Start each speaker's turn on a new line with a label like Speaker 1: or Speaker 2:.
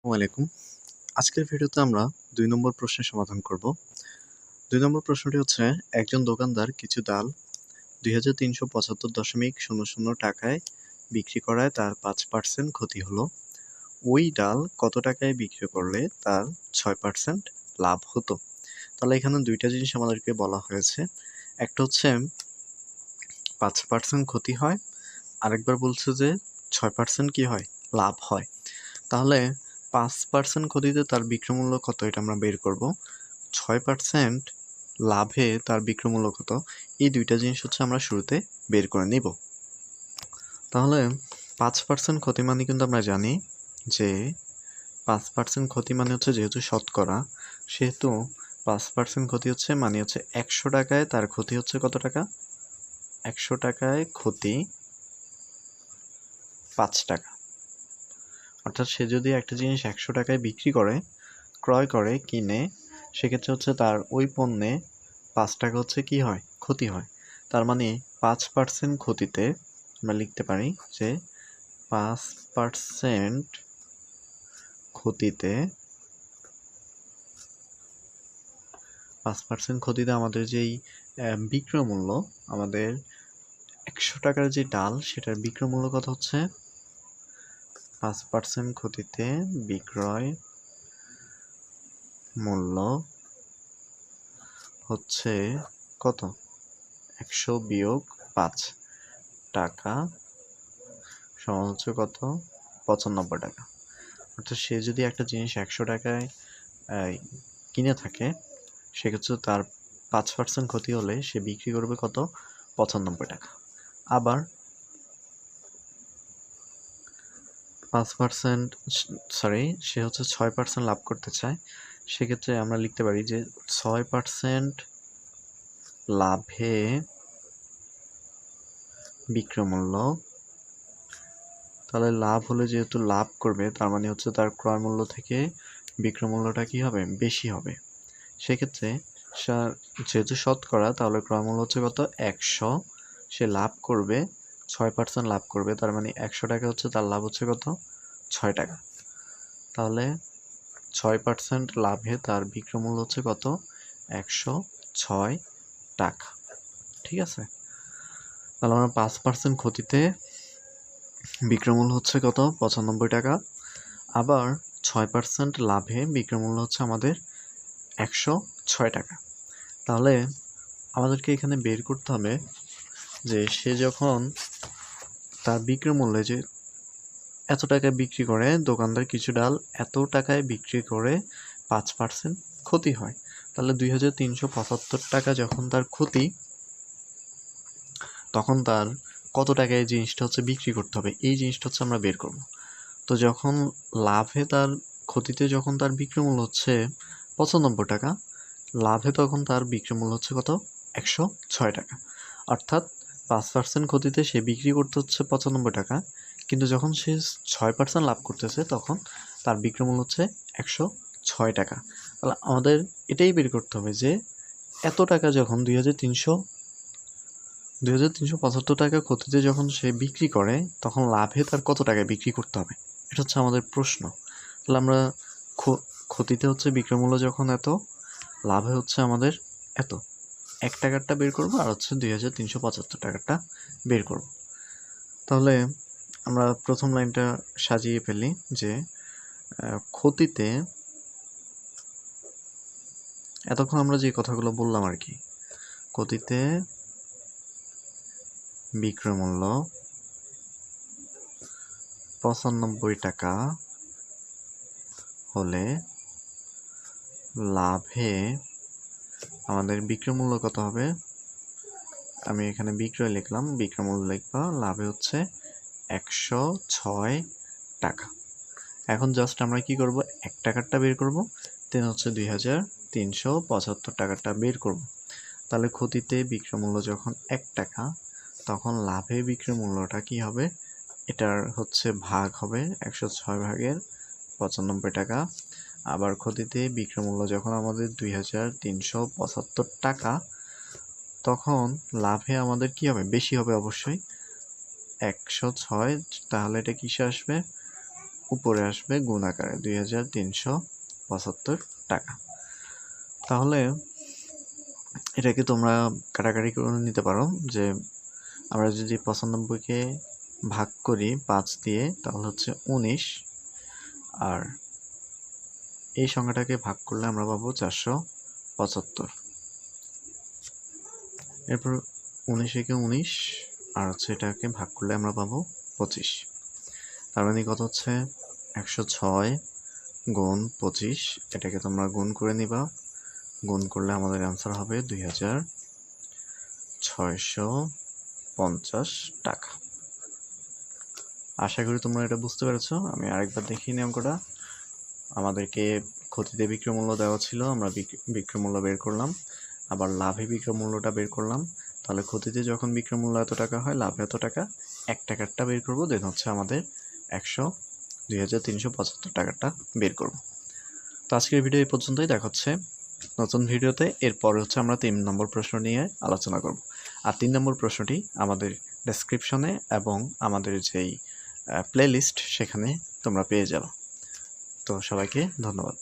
Speaker 1: আসসালামু আলাইকুম। আজকের ভিডিওতে আমরা ২ নম্বর প্রশ্নের সমাধান করব। ২ নম্বর প্রশ্নটি হচ্ছে, একজন দোকানদার কিছু ডাল ৳২,৩৭৫.০০ টাকায় বিক্রি করায় তার ৫% ক্ষতি হলো। ওই ডাল কত টাকায় বিক্রি করলে তার ৬% লাভ হতো? তাহলে এখানে ২ টা জিনিস আমাদেরকে বলা হয়েছে। একটা হচ্ছে ৫% ক্ষতি হয়, আরেকবার বলছে যে ৬% কি হয়? লাভ হয়। তাহলে ৫% ক্ষতিতে তার বিক্রয়মূল্য কত এটা আমরা বের করব। ৬% লাভে তার বিক্রয়মূল্য কত? এই ২ টা জিনিস হচ্ছে আমরা শুরুতে বের করে নিব। তাহলে ৫% ক্ষতি মানে কিন্তু আমরা জানি যে ৫% ক্ষতি মানে হচ্ছে যেহেতু শতকরা, সেহেতু ৫% ক্ষতি হচ্ছে মানে হচ্ছে ১০০ টাকায় তার ক্ষতি হচ্ছে কত টাকা? ১০০ টাকায় ক্ষতি ৫ টাকা। অর্থাৎ সে যদি একটা জিনিস ১০০ টাকায় বিক্রি করে, ক্রয় করে, কিনে, সেক্ষেত্রে হচ্ছে তার ওই পণ্যে ৫ টাকা হচ্ছে কি হয়? ক্ষতি হয়। তার মানে ৫% ক্ষতিতে আমরা লিখতে পারি যে ৫% ক্ষতিতে ৫% ক্ষতিতে আমাদের যেই বিক্রয় মূল্য, আমাদের ১০০ টাকার যে ডাল সেটার বিক্রয় মূল্য কত হচ্ছে? ৫% ক্ষতিতে বিক্রয় মূল্য হচ্ছে কত? ১০০ বিয়োগ ৫ টাকা সমান হচ্ছে কত? ৯৫ টাকা। অর্থাৎ সে যদি একটা জিনিস ১০০ টাকায় কিনে থাকে, সেক্ষেত্রে তার ৫% ক্ষতি হলে সে বিক্রি করবে কত? ৯৫ টাকা। আবার ৫% সে হচ্ছে ৬% লাভ করতে চায়। সেক্ষেত্রে আমরা লিখতে পারি যে ৬% লাভে বিক্রয় মূল্য, তাহলে লাভ হলে যেহেতু লাভ করবে, তার মানে হচ্ছে তার ক্রয় মূল্য থেকে বিক্রয় মূল্যটা কি হবে? বেশি হবে। সেক্ষেত্রে যেহেতু শতকরা, তাহলে ক্রয় মূল্য হচ্ছে কত? ১০০। সে লাভ করবে ৬% লাভ করবে, তার মানে ১০০ টাকা হচ্ছে তার লাভ হচ্ছে কত? ৬ টাকা। তাহলে ৬% লাভে তার বিক্রয় মূল্য হচ্ছে কত? ১০৬ টাকা। ঠিক আছে? তাহলে আমরা ৫% ক্ষতিতে বিক্রয় মূল্য হচ্ছে কত? ৯৫ টাকা। আবার ৬% লাভে বিক্রয় মূল্য হচ্ছে আমাদের ১০৬ টাকা। তাহলে আমাদেরকে এখানে বের করতে হবে যে সে যখন তার বিক্রয় মূল্যে যে এত টাকায় বিক্রি করে, দোকানদার কিছু ডাল এত টাকায় বিক্রি করে ৫% ক্ষতি হয়। তাহলে ২,৩৭৫ টাকা যখন তার ক্ষতি, তখন তার কত টাকায় জিনিসটা হচ্ছে বিক্রি করতে হবে, এই জিনিসটা হচ্ছে আমরা বের করব। তো যখন লাভে তার ক্ষতিতে যখন তার বিক্রয় মূল্য হচ্ছে ৯৫ টাকা, লাভে তখন তার বিক্রয় মূল্য হচ্ছে কত? ১০৬ টাকা। অর্থাৎ ৫% ক্ষতিতে সে বিক্রি করতে হচ্ছে ৯৫ টাকা, কিন্তু যখন সে ৬% লাভ করতেছে, তখন তার বিক্রয় মূল্য হচ্ছে ১০৬ টাকা। তাহলে আমাদের এটাই বের করতে হবে যে এত টাকা যখন ২,৩৭৫ টাকা ক্ষতিতে যখন সে বিক্রি করে, তখন লাভে তার কত টাকায় বিক্রি করতে হবে? এটা হচ্ছে আমাদের প্রশ্ন। তাহলে আমরা ক্ষতিতে হচ্ছে বিক্রয় মূল্য যখন এত, লাভে হচ্ছে আমাদের এত, ১ টাকারটা বের করবো, আর হচ্ছে ২,৩৭৫ টাকারটা বের করব। তাহলে আমরা প্রথম লাইনটা সাজিয়ে ফেলি যে ক্ষতিতে, এতক্ষণ আমরা যে কথাগুলো বললাম আর কি, ক্ষতিতে বিক্রয় মূল্য ৯৫ টাকা হলে লাভে আমাদের বিক্রয় মূল্য কত হবে? আমি এখানে বিক্রয় লিখলাম, বিক্রয় মূল্য লিখবা, লাভে হচ্ছে ১০৬ টাকা। এখন জাস্ট আমরা কি করব? ১ টাকারটা বের করব, দেন হচ্ছে ২,৩৭৫ টাকারটা বের করব। তাহলে ক্ষতিতে বিক্রয় মূল্য যখন ১ টাকা, তখন লাভে বিক্রয় মূল্যটা কি হবে? এটার হচ্ছে ভাগ হবে ১০৬ ভাগের ৯৫ টাকা। আবার ক্ষতিতে বিক্রয় মূল্য যখন আমাদের ২,৩৭৫ টাকা, তখন লাভে আমাদের কি হবে? বেশি হবে অবশ্যই, ১০৬। তাহলে এটা কিসে আসবে? উপরে আসবে গুণ আকারে 2375 টাকা। তাহলে এটাকে তোমরা কাটাকাটি করে নিতে পারো যে আমরা যদি 95কে ভাগ করি 5 দিয়ে তাহলে হচ্ছে 19, আর এই সংখ্যাটাকে ভাগ করলে আমরা পাবো 475। এরপর 19 একে 19 আর হচ্ছে এটাকে ভাগ করলে আমরা পাবো 25। তার মানে কত হচ্ছে 106 গুণ 25। এটাকে তোমরা গুণ করে নিবা, গুণ করলে আমাদের অ্যান্সার হবে 2650 টাকা। আশা করি তোমরা এটা বুঝতে পেরেছো। আমি আরেকবার দেখিয়ে নিই অঙ্কটা। আমাদেরকে ক্ষতিতে বিক্রয় মূল্য দেওয়া ছিল, আমরা বিক্রয় মূল্য বের করলাম, আবার লাভে বিক্রয় মূল্যটা বের করলাম। তাহলে ক্ষতিতে যখন বিক্রয় মূল্য এত টাকা হয়, লাভ এত টাকা, 1 টাকারটা বের করবো, দেন হচ্ছে আমাদের 2375 টাকাটা বের করব। তো আজকের ভিডিও এই পর্যন্তই, দেখা হচ্ছে নতুন ভিডিওতে। এরপরে হচ্ছে আমরা 3 নম্বর প্রশ্ন নিয়ে আলোচনা করব। আর 3 নম্বর প্রশ্নটি আমাদের ডেসক্রিপশনে এবং আমাদের যেই প্লেলিস্ট সেখানে তোমরা পেয়ে যাবে। তো সবাইকে ধন্যবাদ।